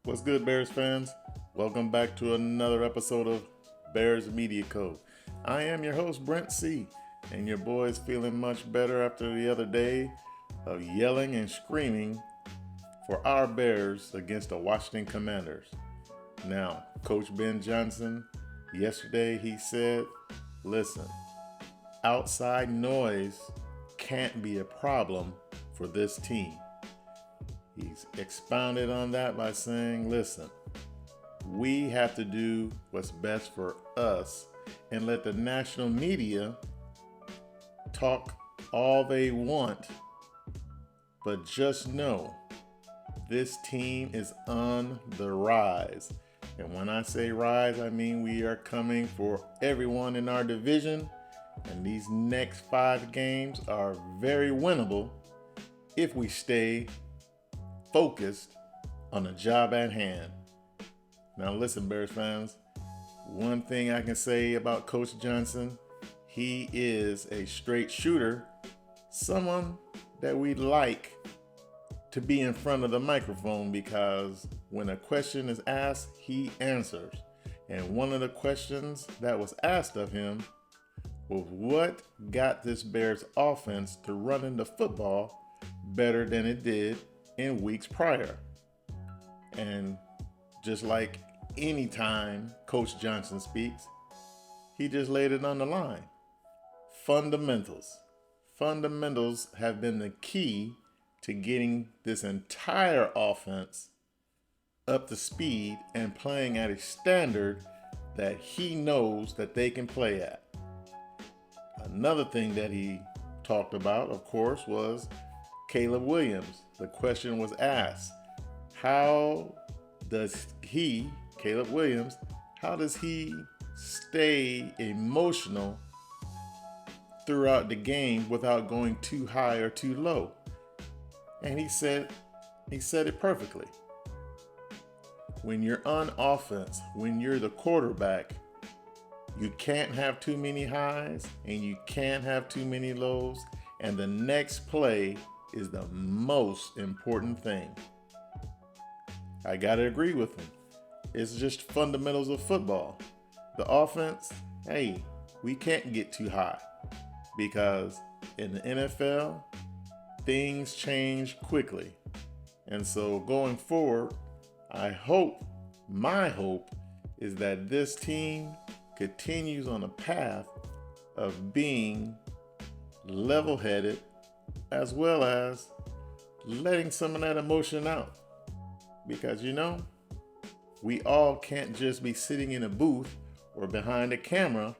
What's good, Bears fans? Welcome back to another episode of Bears Media Code. I am your host, Brent C., and your boy's feeling much better after the other day of yelling and screaming for our Bears against the Washington Commanders. Now, Coach Ben Johnson, yesterday he said, listen, outside noise can't be a problem for this team. He's expounded on that by saying, listen, we have to do what's best for us and let the national media talk all they want, but just know this team is on the rise. And when I say rise, I mean we are coming for everyone in our division, and these next 5 games are very winnable if we stay focused on the job at hand. Now listen, Bears fans, one thing I can say about Coach Johnson, he is a straight shooter, someone that we like to be in front of the microphone because when a question is asked, he answers. And one of the questions that was asked of him was what got this Bears offense to running the football better than it did in weeks prior. And just like any time Coach Johnson speaks, he just laid it on the line. Fundamentals. Fundamentals have been the key to getting this entire offense up to speed and playing at a standard that he knows that they can play at. Another thing that he talked about, of course, was Caleb Williams. The question was asked, how does he, Caleb Williams, how does he stay emotional throughout the game without going too high or too low? And he said it perfectly. When you're on offense, when you're the quarterback, you can't have too many highs and you can't have too many lows, and the next play is the most important thing. I gotta agree with him. It's just fundamentals of football. The offense, hey, we can't get too high because in the NFL, things change quickly. And so going forward, my hope is that this team continues on a path of being level-headed as well as letting some of that emotion out. Because, we all can't just be sitting in a booth or behind a camera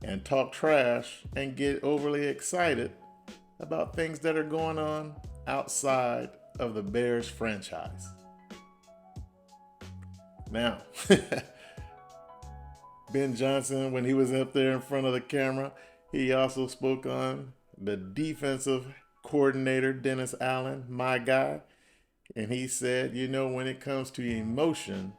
and talk trash and get overly excited about things that are going on outside of the Bears franchise. Now, Ben Johnson, when he was up there in front of the camera, he also spoke on the defensive coordinator, Dennis Allen, my guy. And he said, when it comes to emotion,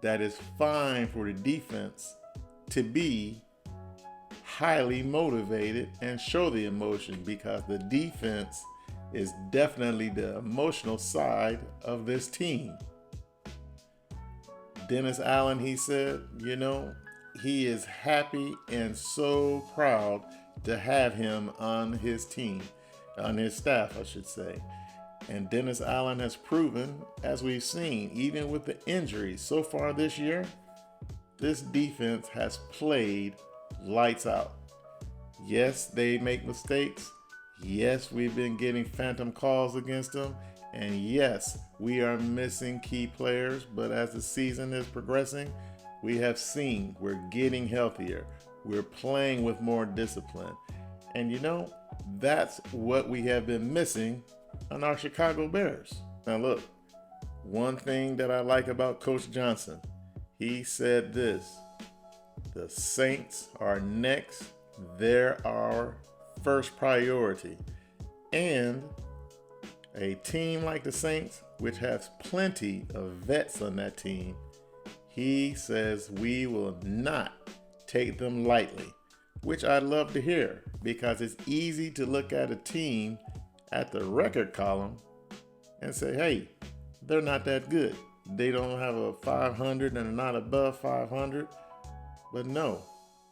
that is fine for the defense to be highly motivated and show the emotion because the defense is definitely the emotional side of this team. Dennis Allen, he said, he is happy and so proud to have him on his team, on his staff, I should say. And Dennis Allen has proven, as we've seen, even with the injuries so far this year, this defense has played lights out. Yes, they make mistakes. Yes, we've been getting phantom calls against them. And yes, we are missing key players. But as the season is progressing, we have seen we're getting healthier. We're playing with more discipline. And that's what we have been missing on our Chicago Bears. Now look, one thing that I like about Coach Johnson, he said this: the Saints are next. They're our first priority. And a team like the Saints, which has plenty of vets on that team, he says we will not take them lightly, which I love to hear because it's easy to look at a team at the record column and say, hey, they're not that good. They don't have a 500 and not above 500. But no,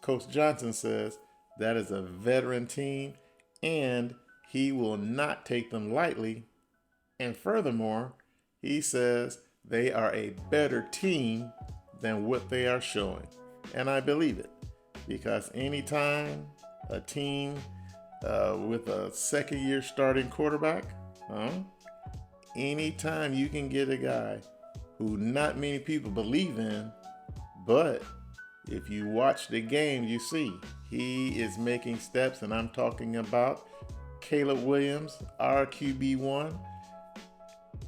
Coach Johnson says that is a veteran team and he will not take them lightly. And furthermore, he says they are a better team than what they are showing. And I believe it, because anytime a team with a second year starting quarterback, anytime you can get a guy who not many people believe in, but if you watch the game, you see he is making steps, and I'm talking about Caleb Williams, our QB1,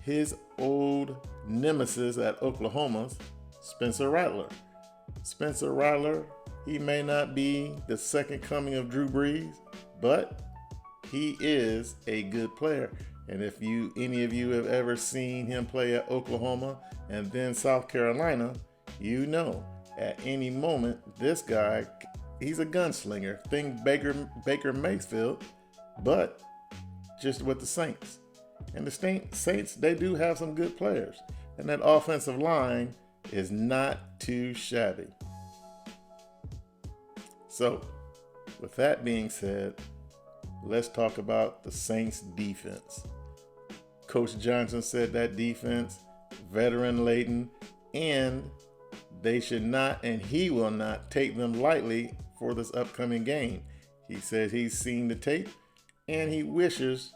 his old nemesis at Oklahoma's Spencer Rattler. Spencer Rattler, he may not be the second coming of Drew Brees, but he is a good player. And if any of you have ever seen him play at Oklahoma and then South Carolina, you know at any moment this guy, he's a gunslinger. Think Baker Mayfield, but just with the Saints. And the Saints, they do have some good players. And that offensive line is not too shabby. So, with that being said, let's talk about the Saints defense. Coach Johnson said that defense, veteran laden, and they should not, and he will not take them lightly for this upcoming game. He says he's seen the tape and he wishes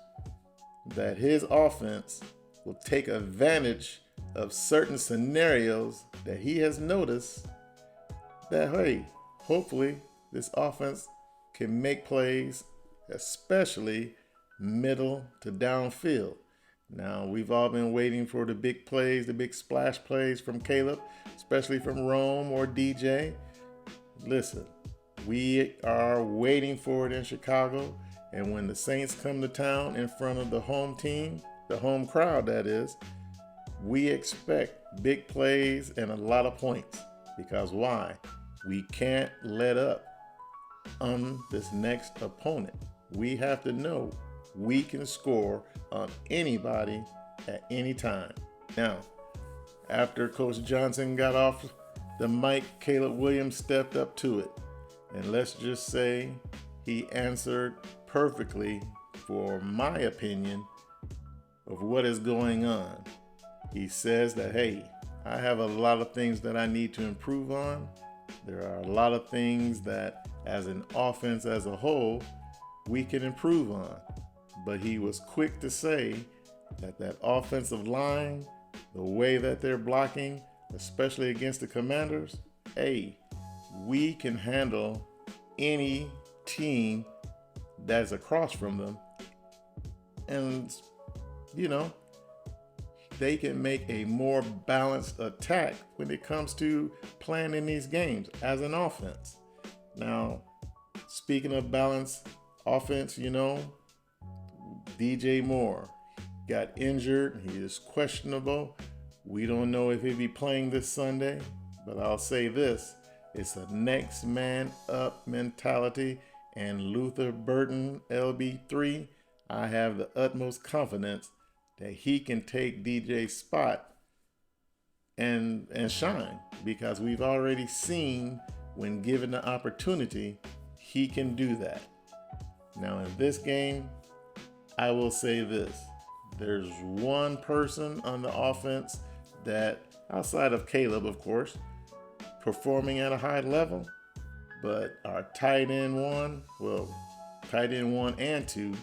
that his offense will take advantage of certain scenarios that he has noticed that, hey, hopefully this offense can make plays, especially middle to downfield. Now, we've all been waiting for the big plays, the big splash plays from Caleb, especially from Rome or DJ. Listen, we are waiting for it in Chicago. And when the Saints come to town in front of the home team, the home crowd that is, we expect big plays and a lot of points. Because why? We can't let up on this next opponent. We have to know we can score on anybody at any time. Now, after Coach Johnson got off the mic, Caleb Williams stepped up to it. And let's just say he answered perfectly, for my opinion, of what is going on. He says that, hey, I have a lot of things that I need to improve on. There are a lot of things that, as an offense as a whole, we can improve on. But he was quick to say that offensive line, the way that they're blocking, especially against the Commanders, hey, we can handle any team that's across from them. And, they can make a more balanced attack when it comes to playing in these games as an offense. Now, speaking of balanced offense, DJ Moore got injured. He is questionable. We don't know if he'll be playing this Sunday, but I'll say this. It's a next man up mentality, and Luther Burton, LB3, I have the utmost confidence that he can take DJ's spot and shine, because we've already seen when given the opportunity, he can do that. Now in this game, I will say this. There's one person on the offense that, outside of Caleb, of course, performing at a high level, but our tight end one and two,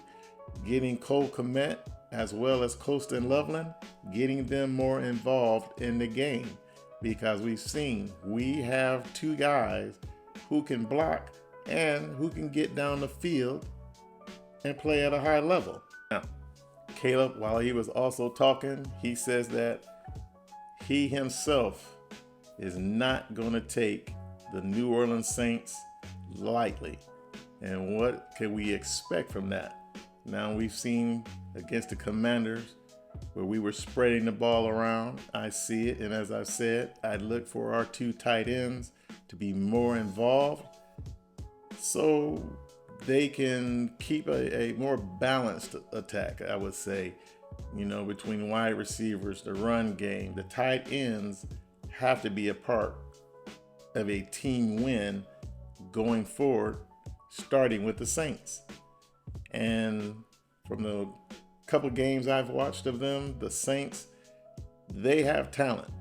getting Cole Kmet as well as Colston Loveland, getting them more involved in the game, because we've seen we have two guys who can block and who can get down the field and play at a high level. Now, Caleb, while he was also talking, he says that he himself is not going to take the New Orleans Saints lightly. And what can we expect from that? Now, we've seen against the Commanders where we were spreading the ball around. I see it, and as I've said, I'd look for our two tight ends to be more involved so they can keep a more balanced attack, I would say. between wide receivers, the run game, the tight ends have to be a part of a team win going forward, starting with the Saints. And from the couple games I've watched of them, the Saints, they have talent.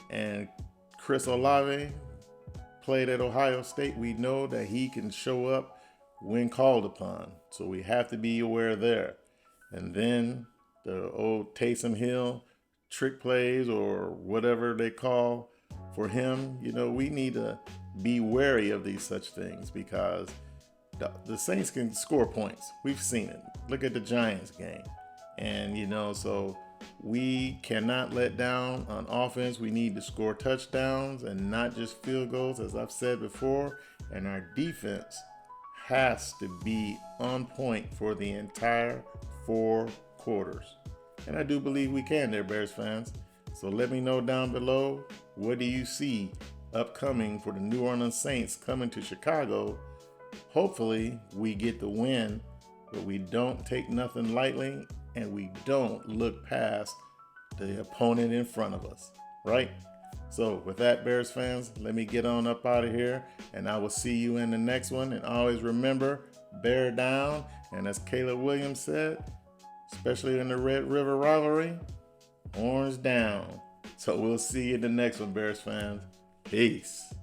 And Chris Olave played at Ohio State. We know that he can show up when called upon. So we have to be aware there. And then the old Taysom Hill trick plays or whatever they call for him, we need to be wary of these such things because the Saints can score points. We've seen it. Look at the Giants game. And, so we cannot let down on offense. We need to score touchdowns and not just field goals, as I've said before. And our defense has to be on point for the entire 4 quarters. And I do believe we can there, Bears fans. So let me know down below, what do you see upcoming for the New Orleans Saints coming to Chicago? Hopefully we get the win, but we don't take nothing lightly and we don't look past the opponent in front of us, right? So with that, Bears fans, let me get on up out of here and I will see you in the next one. And always remember, bear down. And as Caleb Williams said, especially in the Red River rivalry, horns down. So we'll see you in the next one, Bears fans. Peace.